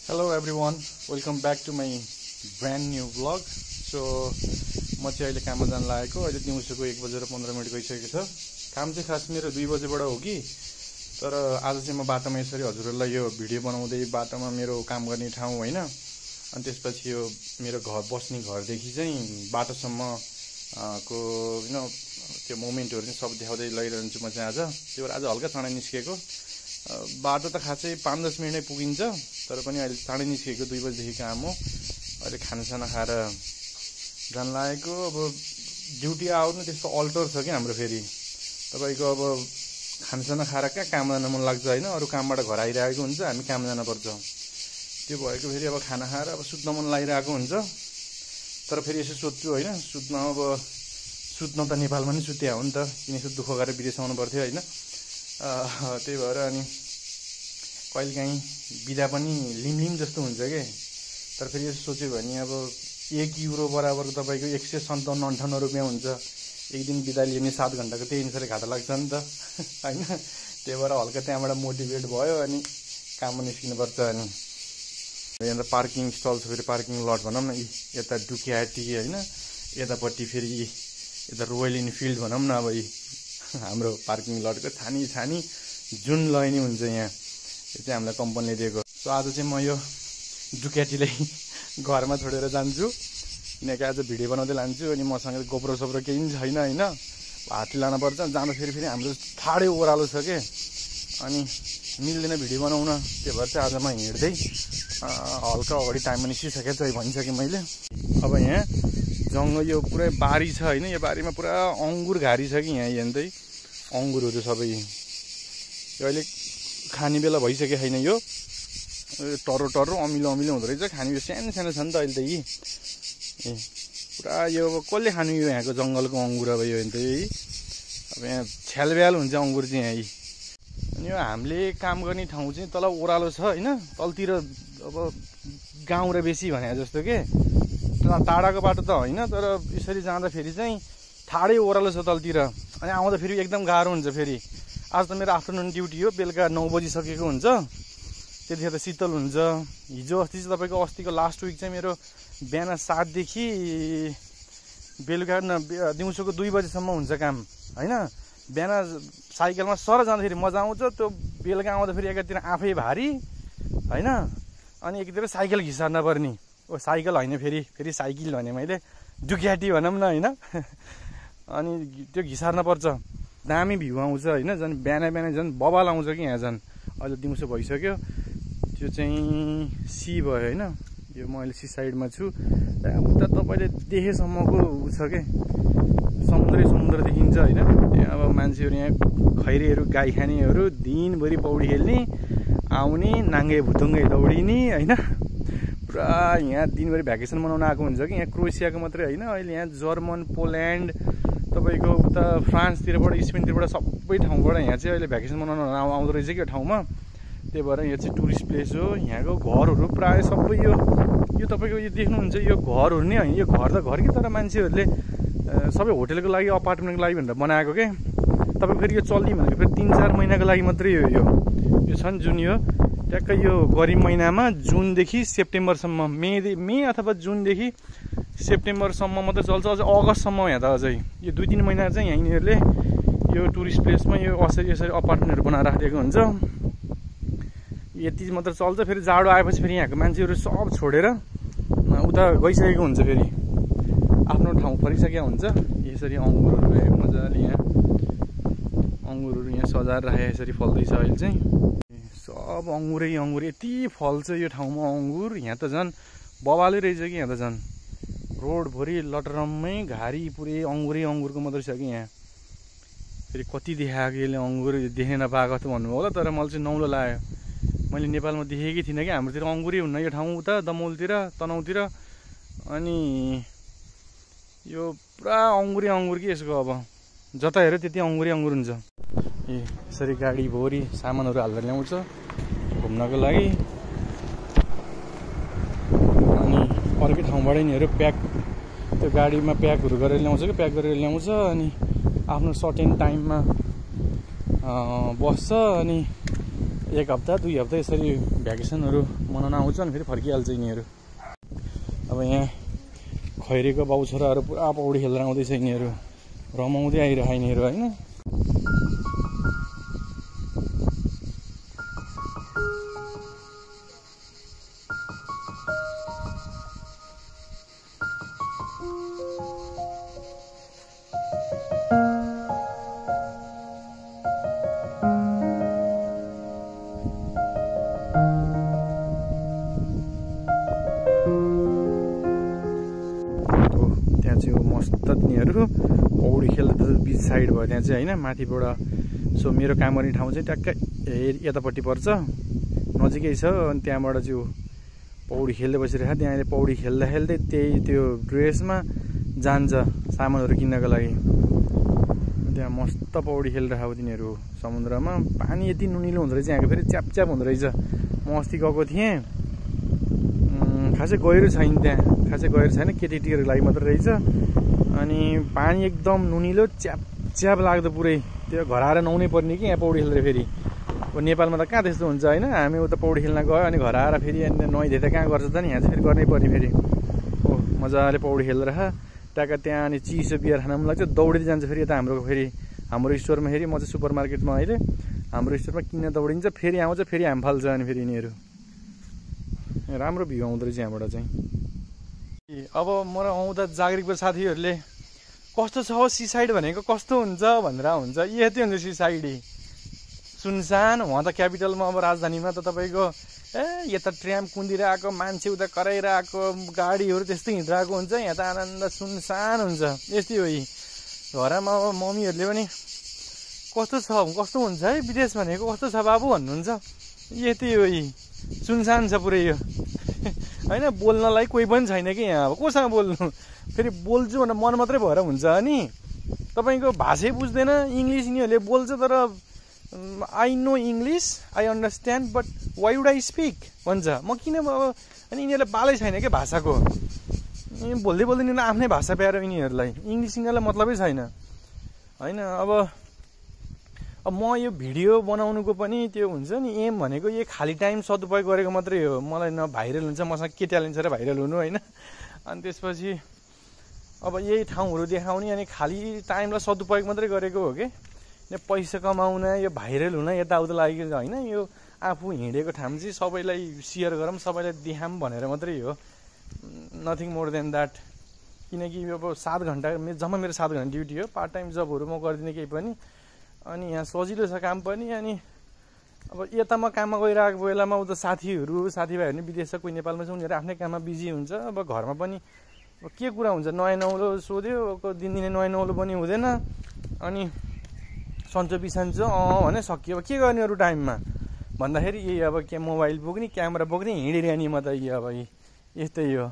Hello everyone, welcome back to my brand new vlog. So म चाहिँ अहिले काममा जान लागेको। अहिले दिउँसोको 1:15 गइसकेको छ। काम चाहिँ खास मेरो 2 बजेबाट हो कि, तर आज चाहिँ म बाटोमा यसरी हजुरहरुलाई यो भिडियो बनाउँदै बाटोमा मेरो काम गर्ने ठाउँ हैन, अनि त्यसपछि यो मेरो घर बस्ने घरदेखि चाहिँ बाटोसम्म को त्यो मोमेन्टहरु चाहिँ सब देखाउँदै लगिरहन्छु म चाहिँ आज। त्यो भएर आज हल्का चाँडै निस्केको। बाटो त खासै 5-10 मिनेटमै पुगिन्छ, तर पनि अहिले चाँडै निस्केको। 2 बजेदेखि काम हो। अहिले खानासाना खाएर जान लागेको। अब ड्युटी आउनु त्यस्तो अल्टर छ कि हाम्रो फेरि तपाईको अब खानासाना खाएर कहाँ काम जान मन लाग्छ हैन, अरु कामबाट घर आइरहेको हुन्छ, हामी काम जान पर्छ। त्यो भएको फेरि अब खाना खाएर अब सुत्न मन लागिरहेको हुन्छ, तर फेरि यसो सोच्छु हैन, सुत्न त नेपालमा नि सुत्या हो नि त, किन यसो दुःख गरेर विदेश आउनु पर्थ्यो हैन। त्यही भएर अनि कहिलेकाहीँ बिदा पनि लिमलिम जस्तो हुन्छ के। तर फेरि यसो सोच्यो भने अब 1 युरो बराबरको तपाईको 157-58 रुपैयाँ हुन्छ। एक दिन बिदा लिने 7 घण्टाको त्यही अनुसारले घाटा लाग्छ नि त हैन। त्यही भएर हल्का त्यहाँबाट मोटिभेट भयो अनि काममा निस्किनु पर्छ। अनि यहाँ त पार्किङ स्टल छ, फेरि पार्किङ लट भनौँ न, यता डुकियाटी हैन, यतापट्टि फेरि यता रोयल इनफिल्ड भनौँ न। अब हाम्रो पार्किङ लटको छानी जुन लैनी हुन्छ यहाँ, यो चाहिँ हामीलाई कम्पनीले दिएको। सो आज चाहिँ म यो डुक्याटीलाई घरमा छोडेर जान्छु, किनकि आज भिडियो बनाउँदै लान्छु। अनि मसँग गोप्रो सोप्रो केही पनि छैन हैन, हातले लानु पर्छ। जाँदा फेरि हाम्रो ठाडै ओह्रालो छ के, अनि मिल्दैन भिडियो बनाउन। त्यो भएर चाहिँ आज म हिँड्दै हल्का अगाडि टाइममा निस्किसकेको छु भनिसकेँ मैले। अब यहाँ जङ्गल यो पुरै बारी छ हैन, यो बारीमा पुरा अंगुर घारी छ कि यहाँ हेर्दै अंगुरहरू सबै। यो अहिले खाने बेला भइसक्यो छैन, यो टरो अमिलो हुँदो रहेछ। खाने यो सानो सानो छ नि त अहिले त यी पुरा। यो अब कसले खानु यो यहाँको जङ्गलको अंगुर? अब यो हेर्दै अब यहाँ छ्यालब्याल हुन्छ अंगुर चाहिँ यहाँ। अनि यो हामीले काम गर्ने ठाउँ चाहिँ तल ओह्रालो छ हैन, तलतिर अब गाउँ र बेसी भने जस्तो के टाढाको बाटो त होइन, तर यसरी जाँदा फेरि चाहिँ ठाडै ओह्रालो छ तलतिर। अनि आउँदा फेरि एकदम गाह्रो हुन्छ। फेरि आज त मेरो आफ्टरनुन ड्युटी हो, बेलुका 9 बजिसकेको हुन्छ, त्यतिखेर त शीतल हुन्छ। हिजो अस्ति चाहिँ तपाईँको अस्तिको लास्ट विक चाहिँ मेरो बिहान 7 देखि बेलुका दिउँसोको 2 बजेसम्म हुन्छ काम हैन। बिहान साइकलमा सर जाँदाखेरि मजा आउँछ, त्यो बेलुका आउँदा फेरि एकातिर आफै भारी हैन, अनि एकतिर साइकल घिसार्न पर्ने। साइकल होइन, फेरि साइकल भने मैले डुक्याटी भनौँ न हैन। अनि त्यो घिसार्न पर्छ। दामी भ्यू आउँछ हैन, झन् बिहान झन् बबाल आउँछ कि यहाँ झन्। अहिले दिउँसो भइसक्यो, त्यो चाहिँ सी भयो हैन। यो म अहिले सी साइडमा छु। उता तपाईँले देखेसम्मको उ छ के, समुद्र देखिन्छ हैन। त्यहाँ अब मान्छेहरू यहाँ खैरेहरू गाई खानेहरू दिनभरि पौडी खेल्ने, आउने नाङ्गे भुतुङ्गे दौडिने हैन। पुरा यहाँ दिनभरि भ्याकेसन मनाउन आएको हुन्छ कि। यहाँ क्रोएसियाको मात्रै होइन, अहिले यहाँ जर्मन, पोल्यान्ड, तपाईँको उता फ्रान्सतिरबाट, स्पेनतिरबाट सबै ठाउँबाट यहाँ चाहिँ अहिले भ्याकेसन मनाउन आउँदो रहेछ कि यो ठाउँमा। त्यही भएर यहाँ चाहिँ टुरिस्ट प्लेस हो। यहाँको घरहरू प्रायः सबै यो तपाईँको यो देख्नुहुन्छ, यो घरहरू नै होइन, यो घर त घर कि, तर मान्छेहरूले सबै होटेलको लागि, अपार्टमेन्टको लागि भनेर बनाएको के। तपाईँको फेरि यो चल्ने भनेको फेरि 3-4 महिनाको लागि मात्रै हो। यो छ नि जुन, यो ट्याक्कै यो गरिब महिनामा जुनदेखि सेप्टेम्बरसम्म, मे अथवा जुनदेखि सेप्टेम्बरसम्म मात्रै चल्छ। अझ अगस्तसम्म यहाँ त अझै यो 2-3 महिना चाहिँ यहाँ यिनीहरूले यो टुरिस्ट प्लेसमा यो यसरी अपार्टमेन्टहरू बनाएर राखिदिएको हुन्छ। यति मात्र चल्छ। फेरि जाडो आएपछि फेरि यहाँको मान्छेहरू सब छोडेर उता गइसकेको हुन्छ, फेरि आफ्नो ठाउँ फर्किसकेको हुन्छ। यसरी अङ्गुरहरू मजाले यहाँ अङ्गुरहरू यहाँ सजाएर राखेको यसरी फल्दैछ अहिले चाहिँ। सब अङ्गुरै यति फल्छ यो ठाउँमा अङ्गुर। यहाँ त झन् बबालै रहेछ कि, यहाँ त झन् रोडभरि लटरम्मै घारी पुरै अङ्गुरको मात्रै छ कि यहाँ। फेरि कति देखाएको यसले अङ्गुर, देख्न नपाएको त भन्नुभयो होला, तर मलाई चाहिँ नौलो लाग्यो। मैले नेपालमा देखेकै थिइनँ कि, हाम्रोतिर अङ्गुरै हुन्न यो ठाउँ, उता दमौलतिर तनहुँतिर। अनि यो पुरा अङ्गुर कि यसको। अब जता हेऱ्यो त्यति अङ्गुर हुन्छ। यसरी गाडी भोरी सामानहरू हालेर ल्याउँछ घुम्नको लागि। अनि अर्कै ठाउँबाट यिनीहरू त्यो गाडीमा प्याकहरू गरेर ल्याउँछ कि, प्याक गरेर ल्याउँछ। अनि आफ्नो सर्टेन टाइममा बस्छ। अनि 1 हप्ता 2 हप्ता यसरी भ्याकेसनहरू मनाउन आउँछन्, फेरि फर्किहाल्छ यिनीहरू। अब यहाँ खैरेको बाउ छोराहरू पुरा पौडी खेलेर आउँदैछ, यिनीहरू रमाउँदै आइरह यिनीहरू होइन। मस्त तिनीहरू पौडी खेल्दा बिच साइड भयो त्यहाँ चाहिँ होइन, माथिबाट। सो मेरो काम गर्ने ठाउँ चाहिँ ट्याक्कै यतापट्टि पर्छ, नजिकै छ। अनि त्यहाँबाट चाहिँ पौडी खेल्दै बसिरहेको, त्यहाँले पौडी खेल्दा खेल्दै त्यही त्यो ड्रेसमा जान्छ सामानहरू किन्नको लागि। त्यहाँ मस्त पौडी खेलिरहेको तिनीहरू समुद्रमा। पानी यति नुनिलो हुँदो रहेछ यहाँको, फेरि च्यापच्याप हुँदो रहेछ। म अस्ति गएको थिएँ, खासै गहिरो छैन त्यहाँ, खासै गहिरो छैन, केटीहरूको लागि मात्रै रहेछ। अनि पानी एकदम नुनिलो च्याप लाग्दो पुरै, त्यो घर आएर नुहाउनै पर्ने कि यहाँ पौडी खेल्दा। फेरि अब नेपालमा त कहाँ त्यस्तो हुन्छ होइन, हामी उता पौडी खेल्न गयो अनि घर आएर फेरि नुहाइदिए त कहाँ गर्छ त नि, यहाँ चाहिँ फेरि गर्नै पर्ने। फेरि हो मजाले पौडी खेलेर ट्याक्क त्यहाँ अनि चिसो बियर खान मन लाग्छ, दौडिँदै जान्छ फेरि यता हाम्रो स्टोरमा। फेरि म चाहिँ सुपर मार्केटमा अहिले हाम्रो स्टोरमा किन्न दौडिन्छ, फेरि आउँछ, फेरि हाम फाल्छ। अनि फेरि यिनीहरू राम्रो भ्यू आउँदो रहेछ यहाँबाट चाहिँ। अब म आउँदा जागरिकको साथीहरूले कस्तो छ हो सिसाइड भनेको, कस्तो हुन्छ भनेर हुन्छ। यति हुन्छ सिसाइडी, सुनसान। उहाँ त क्यापिटलमा अब राजधानीमा त तपाईँको यता ट्र्याम कुदिरहेको, मान्छे उता कराइरहेको, गाडीहरू त्यस्तै हिँडिरहेको हुन्छ। यहाँ त आनन्द सुनसान हुन्छ। यस्तै हो यी घरमा। अब मम्मीहरूले पनि कस्तो छ, कस्तो हुन्छ है विदेश भनेको, कस्तो छ बाबु भन्नुहुन्छ। यति हो यी सुनसान छ पुरै यो होइन। बोल्नलाई कोही पनि छैन कि यहाँ, अब कोसँग बोल्नु। फेरि बोल्छु भनेर मन मात्रै भएर हुन्छ। अनि तपाईँको भाषै बुझ्दैन, इङ्ग्लिस यिनीहरूले बोल्छ, तर I know English, I understand, but why would I speak भन्छ। म किन अब, अनि यिनीहरूलाई बालै छैन क्या भाषाको, बोल्दै यिनीहरू आफ्नै भाषा प्यारो यिनीहरूलाई, इङ्ग्लिस यिनीहरूलाई मतलबै छैन होइन। अब म यो भिडियो बनाउनुको पनि त्यो हुन्छ नि एम भनेको, यो खाली टाइम सदुपयोग गरेको मात्रै हो। मलाई न भाइरल हुन्छ, मसँग के ट्यालेन्ट छ र भाइरल हुनु होइन। अनि त्यसपछि अब यही ठाउँहरू देखाउने, अनि खाली टाइमलाई सदुपयोग मात्रै गरेको हो कि पैसा कमाउन, यो भाइरल हुन, यताउता लागेको होइन। यो आफू हिँडेको ठाउँ चाहिँ सबैलाई सेयर गरौँ, सबैलाई देखाऊँ भनेर मात्रै हो, नथिङ मोर देन द्याट। किनकि अब 7 घन्टा जम्मा मेरो 7 घन्टा ड्युटी हो, पार्ट टाइम जबहरू म गर्दिनँ केही पनि। अनि यहाँ सजिलो छ काम पनि। अनि अब यता म काममा गइरहेको बेलामा उता साथीभाइहरू नि विदेश छ, कोही नेपालमा छ, उनीहरू आफ्नै काममा बिजी हुन्छ। अब घरमा पनि अब के कुरा हुन्छ, नयाँ नौलो सोध्यो, दिनदिनै नयाँ नौलो पनि हुँदैन। अनि सन्चो बिसन्चो भने सकियो। अब के गर्ने अरू टाइममा भन्दाखेरि यही अब के मोबाइल बोक्ने, क्यामेरा बोक्ने, हिँडिरहने म त अब यस्तै हो।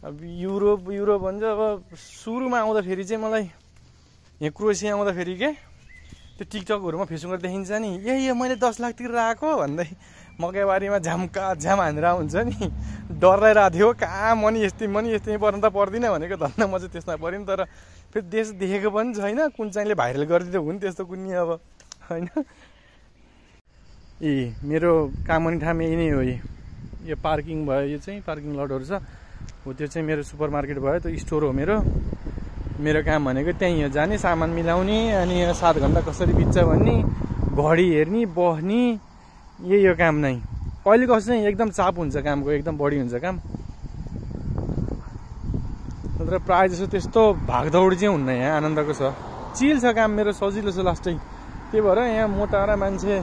अब युरोप भन्छ। अब सुरुमा आउँदाखेरि चाहिँ मलाई यहाँ क्रोएसिया आउँदाखेरि के त्यो टिकटकहरूमा फेसबुकमा देखिन्छ नि, यही मैले 10 लाख तिरेर आएको भन्दै मकैबारीमा झ्याम हानेर हुन्छ नि। डर लागिरहेको थियो, कहाँ मनी यस्तै पर्न त पर्दिनँ भनेको, धन्न म चाहिँ त्यसमा पऱ्यो नि। तर फेरि देश देखेको पनि छैन, कुन चाहिँले भाइरल गरिदिँदा हुन् त्यस्तो कुनै अब होइन। मेरो काम गर्ने ठाउँ यही नै हो। यो पार्किङ भयो, यो चाहिँ पार्किङ लटहरू छ हो, त्यो चाहिँ मेरो सुपर मार्केट भयो, त्यो स्टोर हो मेरो काम भनेको त्यहीँ हो, जाने सामान मिलाउने, अनि 7 घन्टा कसरी बित्छ भन्ने, घडी हेर्ने, बस्ने, यही हो काम नै। कहिले कस्तो चाहिँ एकदम चाप हुन्छ कामको, एकदम बढी हुन्छ काम। तर प्रायः जसो त्यस्तो भागदौडी चाहिँ हुन्न, यहाँ आनन्दको छ, चिल छ काम मेरो, सजिलो छ लास्टै। त्यही भएर यहाँ मोटारा मान्छे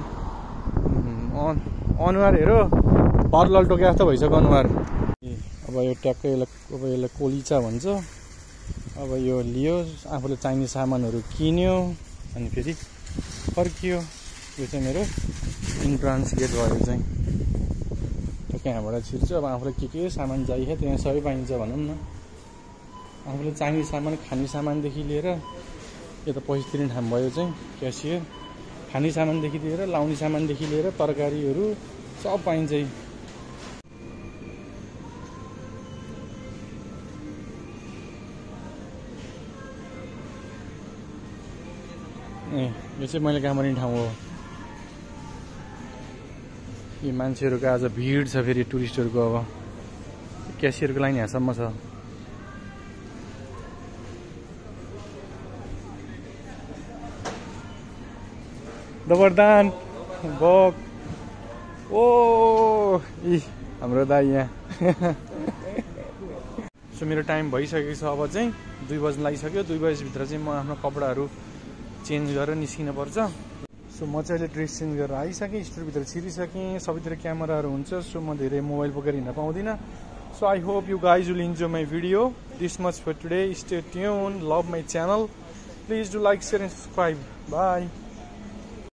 अनुहार हेरो बर्लल टोके जस्तो भइसक्यो अनुहार। अब यो ट्याक्कै यसलाई कोलिचा भन्छ। अब यो लियो, आफूले चाहिने सामानहरू किन्यो, अनि फेरि फर्कियो। यो चाहिँ मेरो इन्ट्रान्स गेट भयो चाहिँ। त्यहाँबाट छिर्छु। अब आफूलाई के सामान चाहियो त्यहाँ सबै पाइन्छ भनौँ न। आफूले चाहिने सामान, खाने सामानदेखि लिएर, यता पैसा तिर्ने ठाउँ भयो चाहिँ क्यासियर, खाने सामानदेखि लिएर, लाउने सामानदेखि लिएर, तरकारीहरू सब पाइन्छ। यो चाहिँ मैले काम गर्ने ठाउँ हो। यी मान्छेहरूको आज भिड छ फेरि टुरिस्टहरूको। अब क्यासियरको लाइन यहाँसम्म छ। दबरदान बक ओ इ हाम्रो दाइ यहाँ। सो मेरो टाइम भइसकेको छ। अब चाहिँ 2 बज्न लागिसक्यो। 2 बजेभित्र चाहिँ म आफ्नो कपडाहरू चेन्ज गरेर निस्किन पर्छ। सो म चाहिँ अहिले ड्रेस चेन्ज गरेर आइसकेँ, स्टोरभित्र छिरिसकेँ। सबैतिर क्यामेराहरू हुन्छ, सो म धेरै मोबाइल बोकेर हिँड्न पाउँदिनँ। So I hope you guys will enjoy my video. This much for today. Stay tune, love my channel, please do like, share and subscribe. By.